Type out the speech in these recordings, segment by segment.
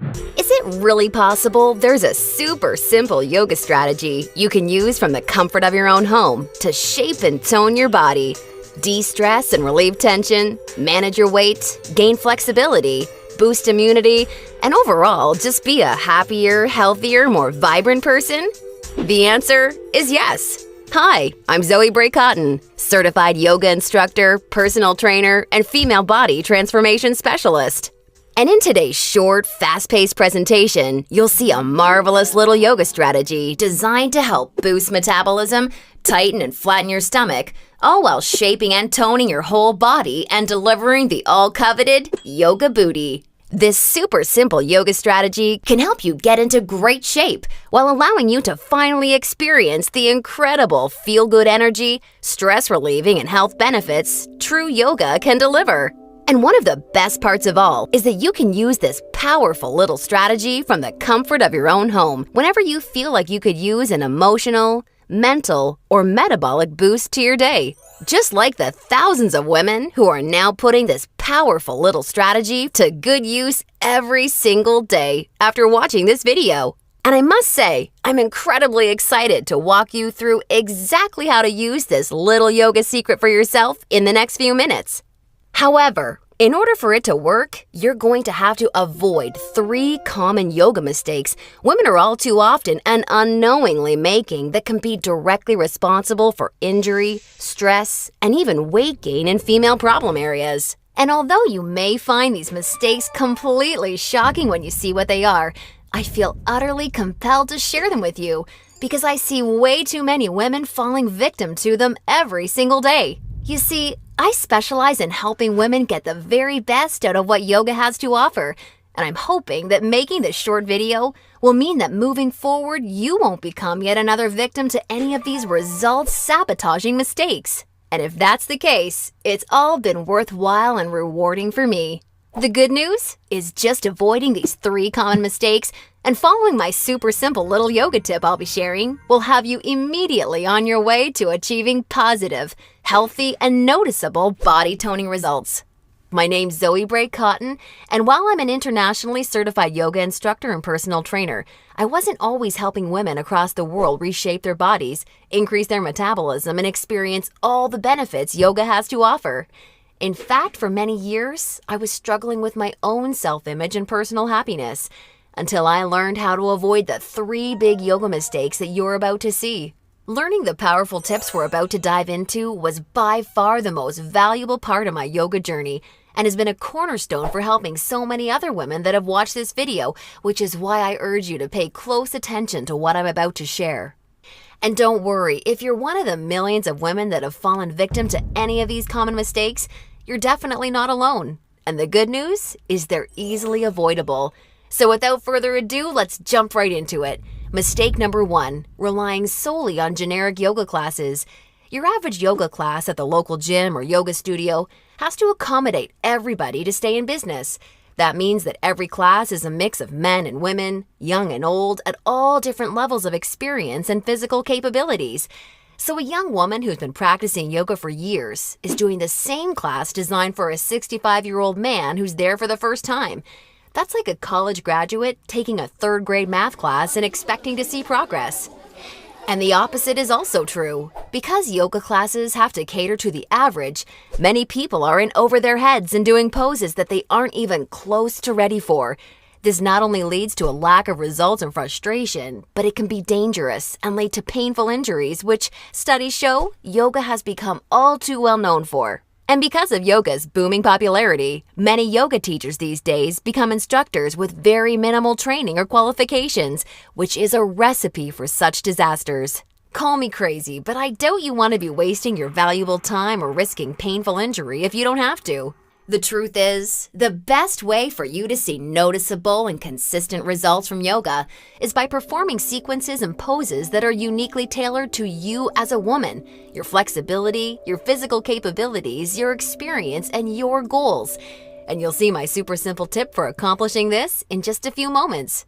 Is it really possible there's a super simple yoga strategy you can use from the comfort of your own home to shape and tone your body, de-stress and relieve tension, manage your weight, gain flexibility, boost immunity, and overall just be a happier, healthier, more vibrant person? The answer is yes. Hi, I'm Zoe Bray-Cotton, certified yoga instructor, personal trainer, and female body transformation specialist. And in today's short, fast-paced presentation, you'll see a marvelous little yoga strategy designed to help boost metabolism, tighten and flatten your stomach, all while shaping and toning your whole body and delivering the all-coveted yoga booty. This super simple yoga strategy can help you get into great shape while allowing you to finally experience the incredible feel-good energy, stress-relieving, and health benefits true yoga can deliver. And one of the best parts of all is that you can use this powerful little strategy from the comfort of your own home whenever you feel like you could use an emotional, mental, or metabolic boost to your day. Just like the thousands of women who are now putting this powerful little strategy to good use every single day after watching this video. And I must say, I'm incredibly excited to walk you through exactly how to use this little yoga secret for yourself in the next few minutes. However, in order for it to work, you're going to have to avoid 3 common yoga mistakes women are all too often and unknowingly making that can be directly responsible for injury, stress, and even weight gain in female problem areas. And although you may find these mistakes completely shocking when you see what they are, I feel utterly compelled to share them with you because I see way too many women falling victim to them every single day. You see, I specialize in helping women get the very best out of what yoga has to offer, and I'm hoping that making this short video will mean that moving forward, you won't become yet another victim to any of these results-sabotaging mistakes. And if that's the case, it's all been worthwhile and rewarding for me. The good news is just avoiding these 3 common mistakes and following my super simple little yoga tip I'll be sharing will have you immediately on your way to achieving positive, healthy, and noticeable body toning results. My name's Zoe Bray-Cotton, and while I'm an internationally certified yoga instructor and personal trainer, I wasn't always helping women across the world reshape their bodies, increase their metabolism, and experience all the benefits yoga has to offer. In fact, for many years, I was struggling with my own self-image and personal happiness until I learned how to avoid the 3 big yoga mistakes that you're about to see. Learning the powerful tips we're about to dive into was by far the most valuable part of my yoga journey and has been a cornerstone for helping so many other women that have watched this video, which is why I urge you to pay close attention to what I'm about to share. And don't worry, if you're one of the millions of women that have fallen victim to any of these common mistakes, you're definitely not alone. And the good news is they're easily avoidable. So without further ado, let's jump right into it. Mistake number 1, relying solely on generic yoga classes. Your average yoga class at the local gym or yoga studio has to accommodate everybody to stay in business. That means that every class is a mix of men and women, young and old, at all different levels of experience and physical capabilities. So a young woman who's been practicing yoga for years is doing the same class designed for a 65-year-old man who's there for the first time. That's like a college graduate taking a 3rd grade math class and expecting to see progress. And the opposite is also true. Because yoga classes have to cater to the average, many people are in over their heads and doing poses that they aren't even close to ready for. This not only leads to a lack of results and frustration, but it can be dangerous and lead to painful injuries, which studies show yoga has become all too well known for. And because of yoga's booming popularity, many yoga teachers these days become instructors with very minimal training or qualifications, which is a recipe for such disasters. Call me crazy, but I doubt you want to be wasting your valuable time or risking painful injury if you don't have to. The truth is, the best way for you to see noticeable and consistent results from yoga is by performing sequences and poses that are uniquely tailored to you as a woman, your flexibility, your physical capabilities, your experience, and your goals. And you'll see my super simple tip for accomplishing this in just a few moments.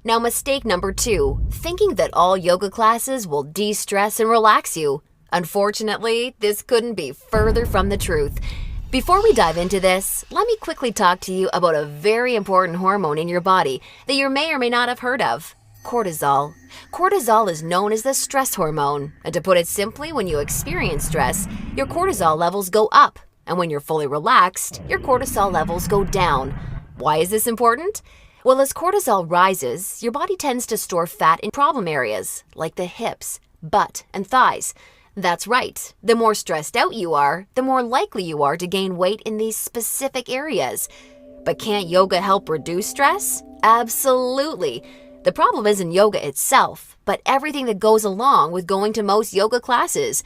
Now, mistake number 2, thinking that all yoga classes will de-stress and relax you. Unfortunately, this couldn't be further from the truth. Before we dive into this, let me quickly talk to you about a very important hormone in your body that you may or may not have heard of: cortisol. Cortisol is known as the stress hormone, and to put it simply, when you experience stress, your cortisol levels go up, and when you're fully relaxed, your cortisol levels go down. Why is this important? Well, as cortisol rises, your body tends to store fat in problem areas, like the hips, butt, and thighs. That's right. The more stressed out you are, the more likely you are to gain weight in these specific areas. But can't yoga help reduce stress? Absolutely. The problem isn't yoga itself, but everything that goes along with going to most yoga classes.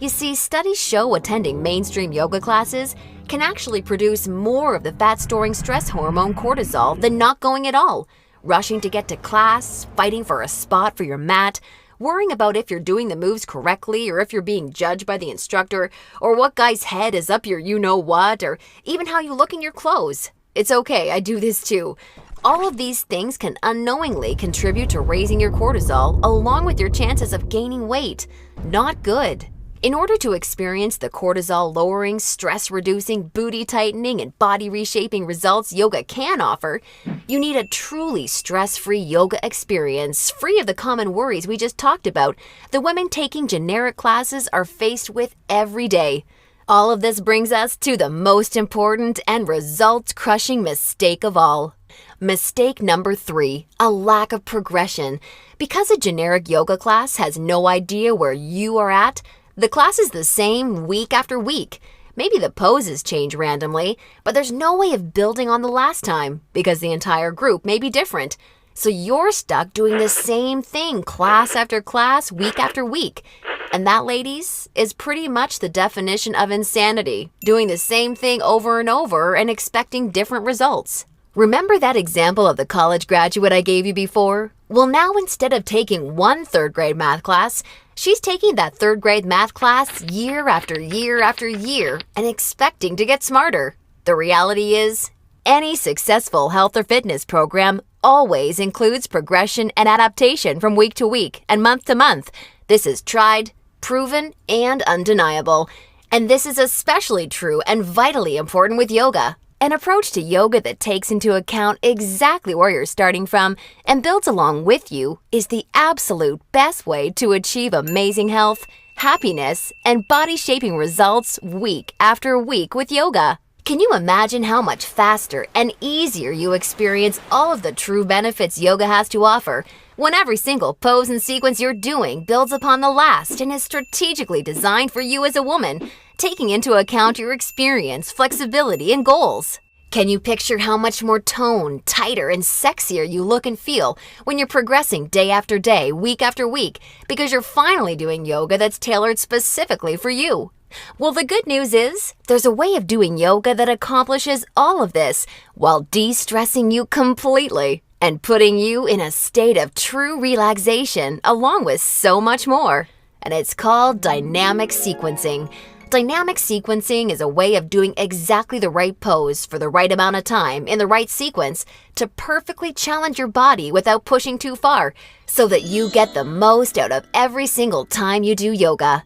You see, studies show attending mainstream yoga classes can actually produce more of the fat-storing stress hormone cortisol than not going at all. Rushing to get to class, fighting for a spot for your mat, worrying about if you're doing the moves correctly or if you're being judged by the instructor, or what guy's head is up your you-know-what, or even how you look in your clothes. It's okay, I do this too. All of these things can unknowingly contribute to raising your cortisol along with your chances of gaining weight. Not good. In order to experience the cortisol-lowering, stress-reducing, booty-tightening, and body-reshaping results yoga can offer, you need a truly stress-free yoga experience, free of the common worries we just talked about the women taking generic classes are faced with every day. All of this brings us to the most important and results-crushing mistake of all. Mistake number 3, a lack of progression. Because a generic yoga class has no idea where you are at, the class is the same week after week. Maybe the poses change randomly, but there's no way of building on the last time because the entire group may be different. So you're stuck doing the same thing class after class, week after week. And that, ladies, is pretty much the definition of insanity, doing the same thing over and over and expecting different results. Remember that example of the college graduate I gave you before? Well, now instead of taking one third-grade math class, she's taking that third-grade math class year after year after year and expecting to get smarter. The reality is, any successful health or fitness program always includes progression and adaptation from week to week and month to month. This is tried, proven, and undeniable. And this is especially true and vitally important with yoga. An approach to yoga that takes into account exactly where you're starting from and builds along with you is the absolute best way to achieve amazing health, happiness, and body-shaping results week after week with yoga. Can you imagine how much faster and easier you experience all of the true benefits yoga has to offer when every single pose and sequence you're doing builds upon the last and is strategically designed for you as a woman, taking into account your experience, flexibility, and goals? Can you picture how much more toned, tighter, and sexier you look and feel when you're progressing day after day, week after week, because you're finally doing yoga that's tailored specifically for you? Well, the good news is, there's a way of doing yoga that accomplishes all of this while de-stressing you completely and putting you in a state of true relaxation along with so much more. And it's called dynamic sequencing. Dynamic sequencing is a way of doing exactly the right pose for the right amount of time in the right sequence to perfectly challenge your body without pushing too far so that you get the most out of every single time you do yoga.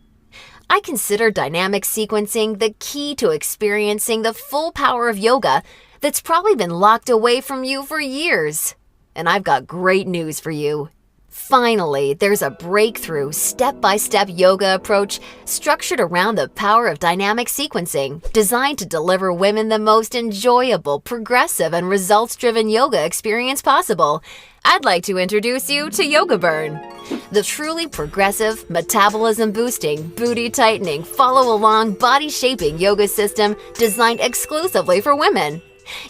I consider dynamic sequencing the key to experiencing the full power of yoga that's probably been locked away from you for years. And I've got great news for you. Finally, there's a breakthrough, step-by-step yoga approach structured around the power of dynamic sequencing, designed to deliver women the most enjoyable, progressive, and results-driven yoga experience possible. I'd like to introduce you to Yoga Burn, the truly progressive, metabolism-boosting, booty-tightening, follow-along, body-shaping yoga system designed exclusively for women.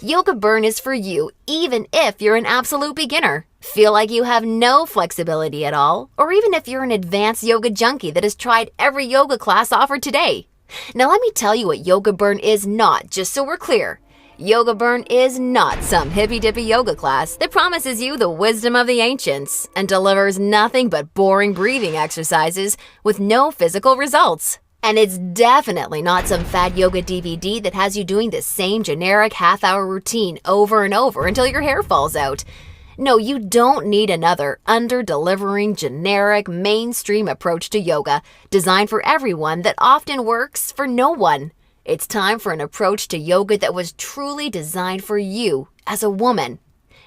Yoga Burn is for you even if you're an absolute beginner, feel like you have no flexibility at all, or even if you're an advanced yoga junkie that has tried every yoga class offered today. Now let me tell you what Yoga Burn is not, just so we're clear. Yoga Burn is not some hippy-dippy yoga class that promises you the wisdom of the ancients and delivers nothing but boring breathing exercises with no physical results. And it's definitely not some fad yoga DVD that has you doing the same generic half-hour routine over and over until your hair falls out. No, you don't need another under-delivering, generic, mainstream approach to yoga designed for everyone that often works for no one. It's time for an approach to yoga that was truly designed for you as a woman.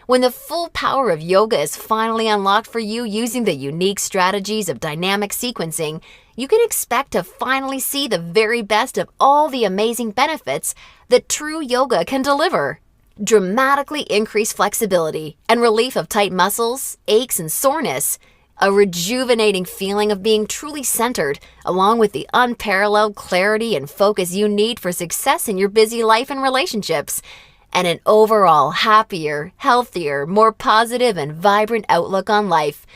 When the full power of yoga is finally unlocked for you using the unique strategies of dynamic sequencing, you can expect to finally see the very best of all the amazing benefits that true yoga can deliver. Dramatically increased flexibility and relief of tight muscles, aches, and soreness. A rejuvenating feeling of being truly centered, along with the unparalleled clarity and focus you need for success in your busy life and relationships, and an overall happier, healthier, more positive, and vibrant outlook on life.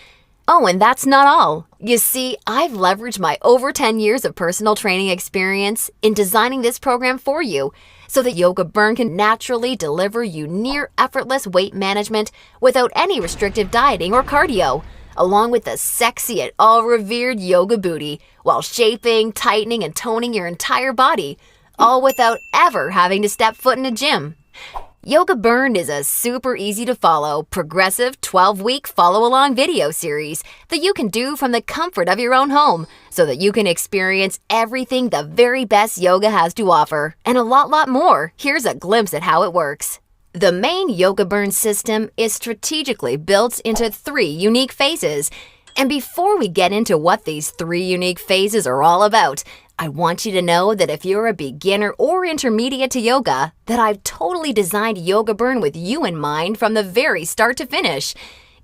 Oh, and that's not all. You see, I've leveraged my over 10 years of personal training experience in designing this program for you so that Yoga Burn can naturally deliver you near effortless weight management without any restrictive dieting or cardio, along with the sexy and all-revered yoga booty, while shaping, tightening, and toning your entire body, all without ever having to step foot in a gym. Yoga Burn is a super easy-to-follow, progressive 12-week follow-along video series that you can do from the comfort of your own home so that you can experience everything the very best yoga has to offer, and a lot more. Here's a glimpse at how it works. The main Yoga Burn system is strategically built into 3 unique phases. And before we get into what these 3 unique phases are all about, I want you to know that if you're a beginner or intermediate to yoga, that I've totally designed Yoga Burn with you in mind from the very start to finish.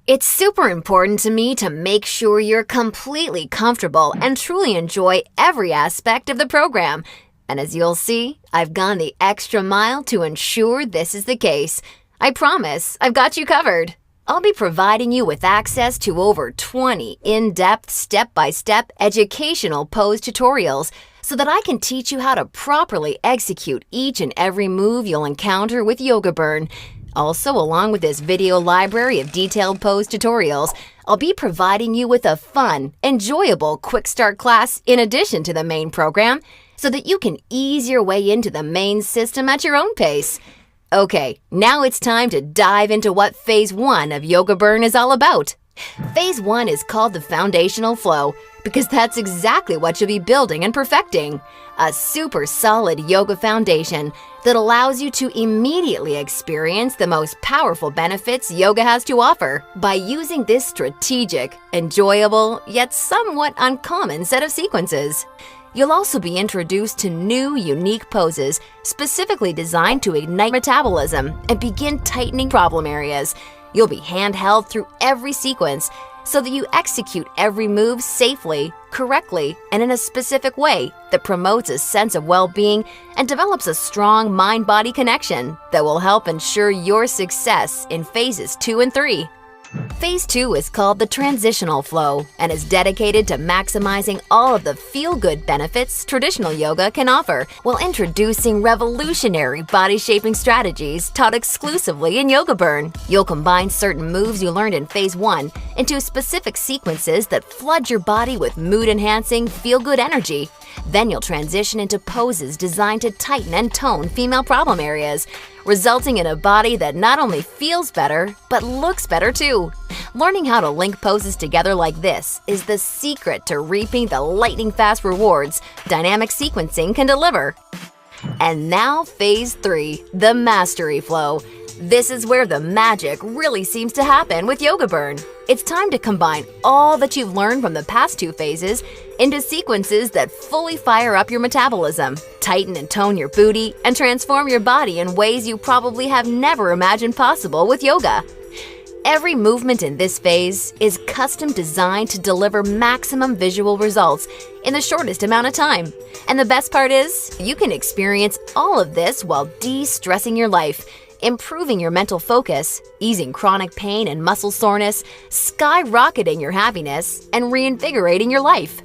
It's super important to me to make sure you're completely comfortable and truly enjoy every aspect of the program. And as you'll see, I've gone the extra mile to ensure this is the case. I promise, I've got you covered. I'll be providing you with access to over 20 in-depth, step-by-step educational pose tutorials so that I can teach you how to properly execute each and every move you'll encounter with Yoga Burn. Also, along with this video library of detailed pose tutorials, I'll be providing you with a fun, enjoyable quick start class in addition to the main program, so that you can ease your way into the main system at your own pace. Okay, now it's time to dive into what Phase 1 of Yoga Burn is all about. Phase 1 is called the foundational flow because that's exactly what you'll be building and perfecting. A super solid yoga foundation that allows you to immediately experience the most powerful benefits yoga has to offer by using this strategic, enjoyable, yet somewhat uncommon set of sequences. You'll also be introduced to new, unique poses specifically designed to ignite metabolism and begin tightening problem areas. You'll be handheld through every sequence so that you execute every move safely, correctly, and in a specific way that promotes a sense of well-being and develops a strong mind-body connection that will help ensure your success in phases 2 and 3. Phase 2 is called the transitional flow and is dedicated to maximizing all of the feel-good benefits traditional yoga can offer while introducing revolutionary body-shaping strategies taught exclusively in Yoga Burn. You'll combine certain moves you learned in Phase 1 into specific sequences that flood your body with mood-enhancing, feel-good energy. Then you'll transition into poses designed to tighten and tone female problem areas, resulting in a body that not only feels better, but looks better too. Learning how to link poses together like this is the secret to reaping the lightning-fast rewards dynamic sequencing can deliver. And now Phase 3, the mastery flow. This is where the magic really seems to happen with Yoga Burn. It's time to combine all that you've learned from the past 2 phases into sequences that fully fire up your metabolism, tighten and tone your booty, and transform your body in ways you probably have never imagined possible with yoga. Every movement in this phase is custom designed to deliver maximum visual results in the shortest amount of time. And the best part is, you can experience all of this while de-stressing your life, improving your mental focus, easing chronic pain and muscle soreness, skyrocketing your happiness, and reinvigorating your life.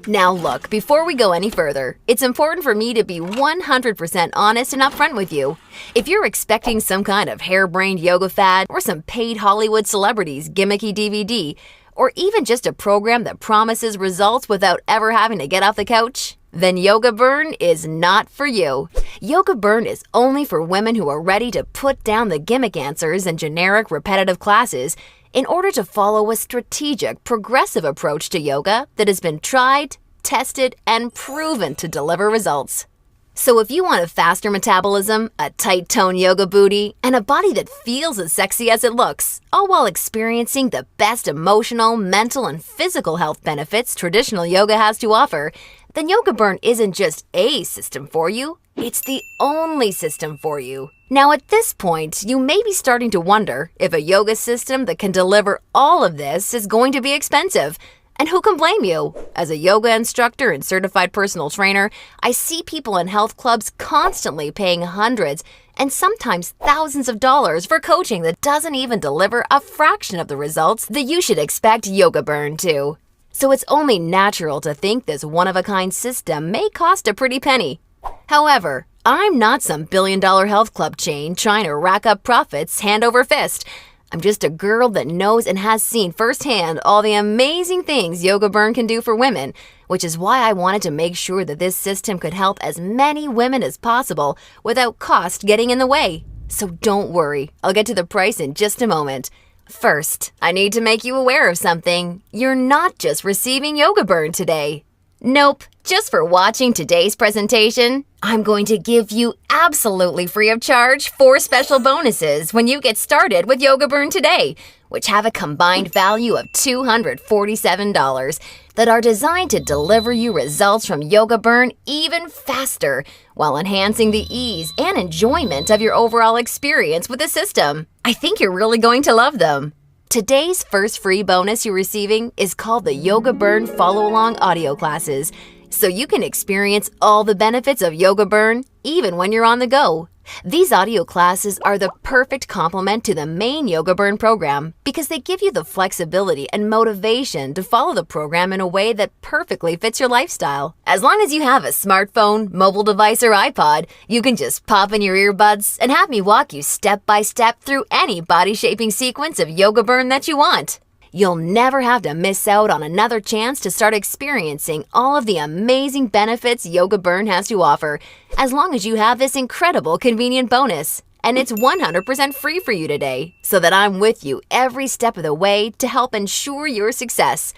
Now look, before we go any further, it's important for me to be 100% honest and upfront with you. If you're expecting some kind of harebrained yoga fad or some paid Hollywood celebrities gimmicky DVD, or even just a program that promises results without ever having to get off the couch, then Yoga Burn is not for you. Yoga Burn is only for women who are ready to put down the gimmick answers and generic repetitive classes in order to follow a strategic, progressive approach to yoga that has been tried, tested, and proven to deliver results. So if you want a faster metabolism, a tight-toned yoga booty, and a body that feels as sexy as it looks, all while experiencing the best emotional, mental, and physical health benefits traditional yoga has to offer, then Yoga Burn isn't just a system for you, it's the only system for you. Now at this point, you may be starting to wonder if a yoga system that can deliver all of this is going to be expensive. And who can blame you? As a yoga instructor and certified personal trainer, I see people in health clubs constantly paying hundreds and sometimes thousands of dollars for coaching that doesn't even deliver a fraction of the results that you should expect Yoga Burn to. So it's only natural to think this one-of-a-kind system may cost a pretty penny. However, I'm not some billion-dollar health club chain trying to rack up profits hand over fist. I'm just a girl that knows and has seen firsthand all the amazing things Yoga Burn can do for women, which is why I wanted to make sure that this system could help as many women as possible without cost getting in the way. So don't worry, I'll get to the price in just a moment. First, I need to make you aware of something. You're not just receiving Yoga Burn today. Nope, just for watching today's presentation, I'm going to give you absolutely free of charge 4 special bonuses when you get started with Yoga Burn today, which have a combined value of $247 that are designed to deliver you results from Yoga Burn even faster while enhancing the ease and enjoyment of your overall experience with the system. I think you're really going to love them. Today's first free bonus you're receiving is called the Yoga Burn Follow-Along Audio Classes, so you can experience all the benefits of Yoga Burn even when you're on the go. These audio classes are the perfect complement to the main Yoga Burn program because they give you the flexibility and motivation to follow the program in a way that perfectly fits your lifestyle. As long as you have a smartphone, mobile device, or iPod, you can just pop in your earbuds and have me walk you step by step through any body-shaping sequence of Yoga Burn that you want. You'll never have to miss out on another chance to start experiencing all of the amazing benefits Yoga Burn has to offer, as long as you have this incredible convenient bonus. And it's 100% free for you today, so that I'm with you every step of the way to help ensure your success.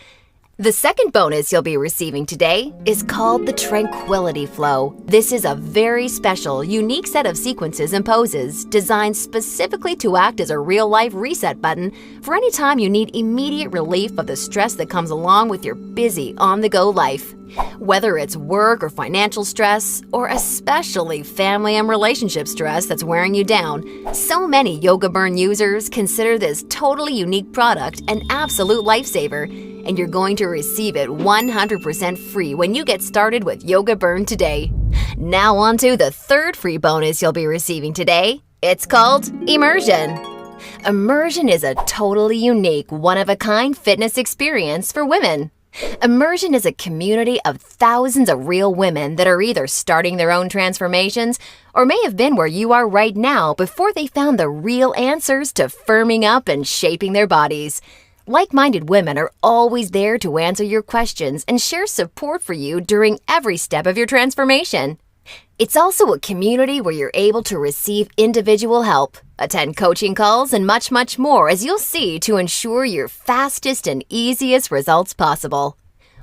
The second bonus you'll be receiving today is called the Tranquility Flow. This is a very special, unique set of sequences and poses designed specifically to act as a real-life reset button for any time you need immediate relief of the stress that comes along with your busy, on-the-go life. Whether it's work or financial stress, or especially family and relationship stress that's wearing you down, so many Yoga Burn users consider this totally unique product an absolute lifesaver, and you're going to receive it 100% free when you get started with Yoga Burn today. Now on to the third free bonus you'll be receiving today. It's called Immersion. Immersion is a totally unique, one-of-a-kind fitness experience for women. Immersion is a community of thousands of real women that are either starting their own transformations or may have been where you are right now before they found the real answers to firming up and shaping their bodies. Like-minded women are always there to answer your questions and share support for you during every step of your transformation. It's also a community where you're able to receive individual help, attend coaching calls, and much, much more, as you'll see, to ensure your fastest and easiest results possible.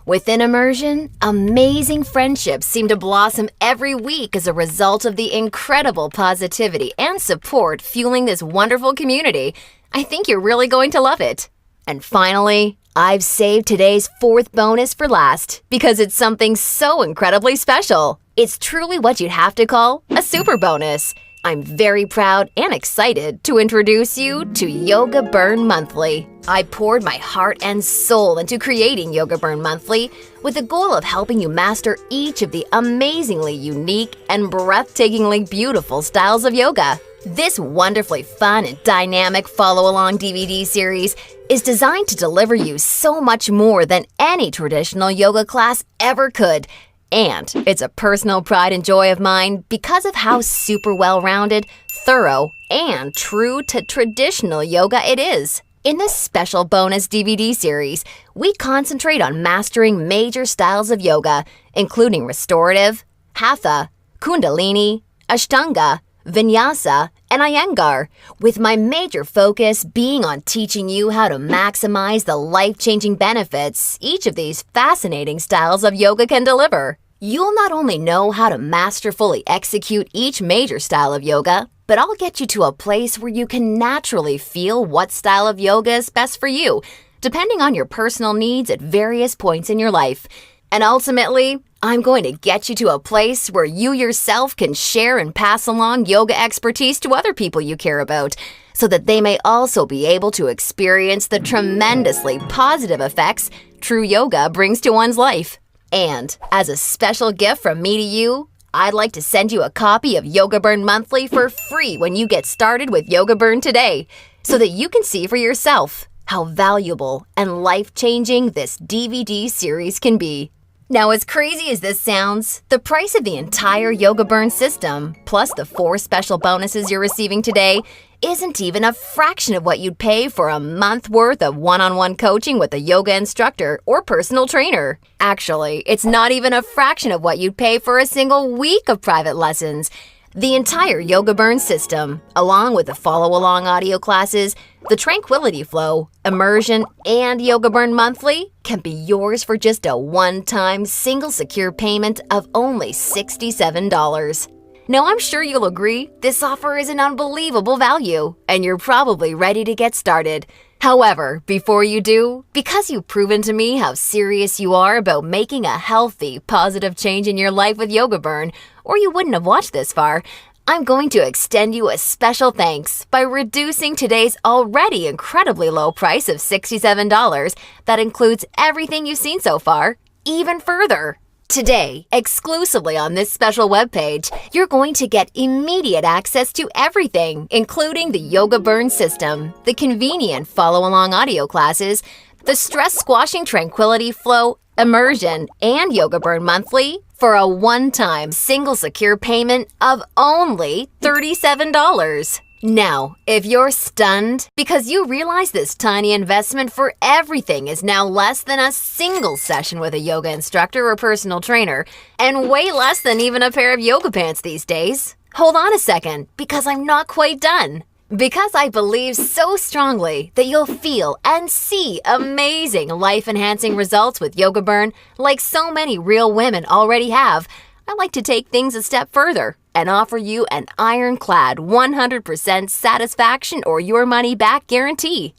Within Immersion, amazing friendships seem to blossom every week as a result of the incredible positivity and support fueling this wonderful community. I think you're really going to love it. And finally, I've saved today's fourth bonus for last because it's something so incredibly special. It's truly what you'd have to call a super bonus. I'm very proud and excited to introduce you to Yoga Burn Monthly. I poured my heart and soul into creating Yoga Burn Monthly with the goal of helping you master each of the amazingly unique and breathtakingly beautiful styles of yoga. This wonderfully fun and dynamic follow-along DVD series is designed to deliver you so much more than any traditional yoga class ever could. And it's a personal pride and joy of mine because of how super well-rounded, thorough, and true to traditional yoga it is. In this special bonus DVD series, we concentrate on mastering major styles of yoga, including restorative, hatha, kundalini, ashtanga, vinyasa, and iyengar, with my major focus being on teaching you how to maximize the life-changing benefits each of these fascinating styles of yoga can deliver. You'll not only know how to masterfully execute each major style of yoga, but I'll get you to a place where you can naturally feel what style of yoga is best for you, depending on your personal needs at various points in your life. And ultimately, I'm going to get you to a place where you yourself can share and pass along yoga expertise to other people you care about, so that they may also be able to experience the tremendously positive effects true yoga brings to one's life. And as a special gift from me to you, I'd like to send you a copy of Yoga Burn Monthly for free when you get started with Yoga Burn today, so that you can see for yourself how valuable and life-changing this DVD series can be. Now, as crazy as this sounds, the price of the entire Yoga Burn system, plus the 4 special bonuses you're receiving today, isn't even a fraction of what you'd pay for a month worth of one-on-one coaching with a yoga instructor or personal trainer. Actually, it's not even a fraction of what you'd pay for a single week of private lessons. The entire Yoga Burn system, along with the follow-along audio classes, the Tranquility Flow, Immersion, and Yoga Burn Monthly, can be yours for just a one-time single secure payment of only $67. Now, I'm sure you'll agree this offer is an unbelievable value, and you're probably ready to get started. However, before you do, because you've proven to me how serious you are about making a healthy, positive change in your life with Yoga Burn, or you wouldn't have watched this far, I'm going to extend you a special thanks by reducing today's already incredibly low price of $67 that includes everything you've seen so far, even further. Today, exclusively on this special webpage, you're going to get immediate access to everything, including the Yoga Burn system, the convenient follow-along audio classes, the stress-squashing Tranquility Flow, Immersion, and Yoga Burn Monthly for a one-time single secure payment of only $37. Now, if you're stunned because you realize this tiny investment for everything is now less than a single session with a yoga instructor or personal trainer, and way less than even a pair of yoga pants these days, hold on a second, because I'm not quite done. Because I believe so strongly that you'll feel and see amazing life-enhancing results with Yoga Burn like so many real women already have, I like to take things a step further and offer you an ironclad 100% satisfaction or your money back guarantee.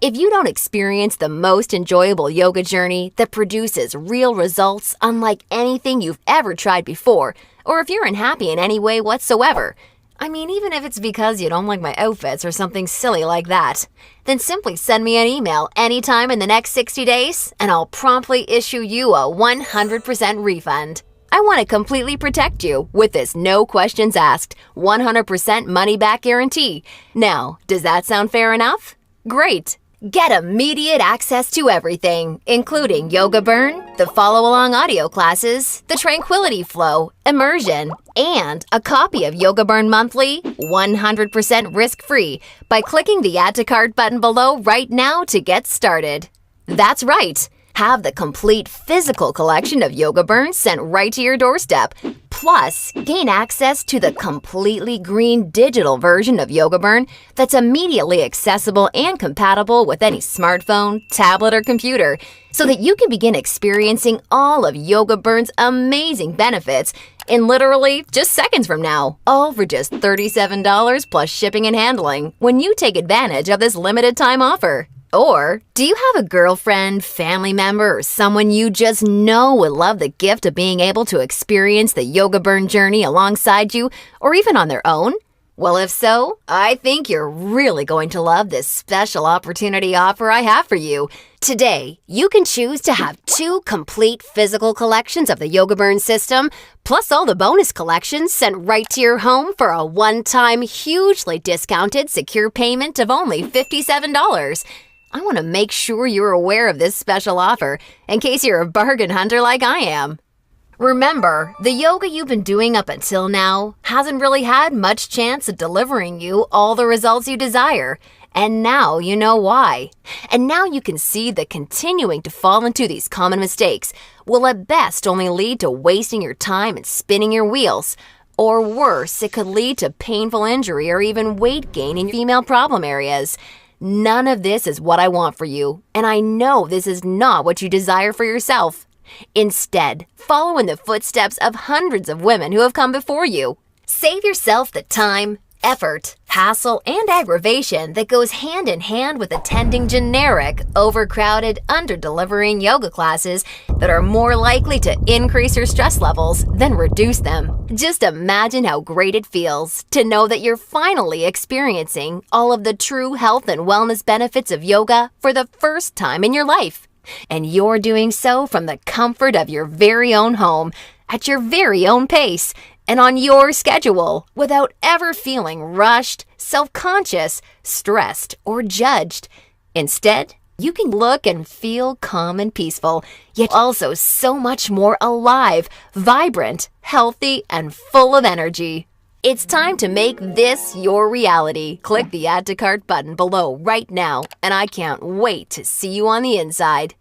If you don't experience the most enjoyable yoga journey that produces real results unlike anything you've ever tried before, or if you're unhappy in any way whatsoever, I mean, even if it's because you don't like my outfits or something silly like that, then simply send me an email anytime in the next 60 days and I'll promptly issue you a 100% refund. I want to completely protect you with this no questions asked, 100% money back guarantee. Now, does that sound fair enough? Great! Get immediate access to everything, including Yoga Burn, the follow-along audio classes, the Tranquility Flow, Immersion, and a copy of Yoga Burn Monthly, 100% risk-free, by clicking the Add to Cart button below right now to get started. That's right! Have the complete physical collection of Yoga Burn sent right to your doorstep. Plus, gain access to the completely green digital version of Yoga Burn that's immediately accessible and compatible with any smartphone, tablet, or computer, so that you can begin experiencing all of Yoga Burn's amazing benefits in literally just seconds from now, all for just $37 plus shipping and handling when you take advantage of this limited time offer. Or, do you have a girlfriend, family member, or someone you just know would love the gift of being able to experience the Yoga Burn journey alongside you, or even on their own? Well, if so, I think you're really going to love this special opportunity offer I have for you. Today, you can choose to have 2 complete physical collections of the Yoga Burn system, plus all the bonus collections sent right to your home for a one-time, hugely discounted secure payment of only $57. I want to make sure you're aware of this special offer in case you're a bargain hunter like I am. Remember, the yoga you've been doing up until now hasn't really had much chance of delivering you all the results you desire, and now you know why. And now you can see that continuing to fall into these common mistakes will at best only lead to wasting your time and spinning your wheels. Or worse, it could lead to painful injury or even weight gain in female problem areas. None of this is what I want for you, and I know this is not what you desire for yourself. Instead, follow in the footsteps of hundreds of women who have come before you. Save yourself the time, effort, hassle, and aggravation that goes hand in hand with attending generic, overcrowded, under-delivering yoga classes that are more likely to increase your stress levels than reduce them. Just imagine how great it feels to know that you're finally experiencing all of the true health and wellness benefits of yoga for the first time in your life. And you're doing so from the comfort of your very own home, at your very own pace, and on your schedule, without ever feeling rushed, self-conscious, stressed, or judged. Instead, you can look and feel calm and peaceful, yet also so much more alive, vibrant, healthy, and full of energy. It's time to make this your reality. Click the Add to Cart button below right now, and I can't wait to see you on the inside.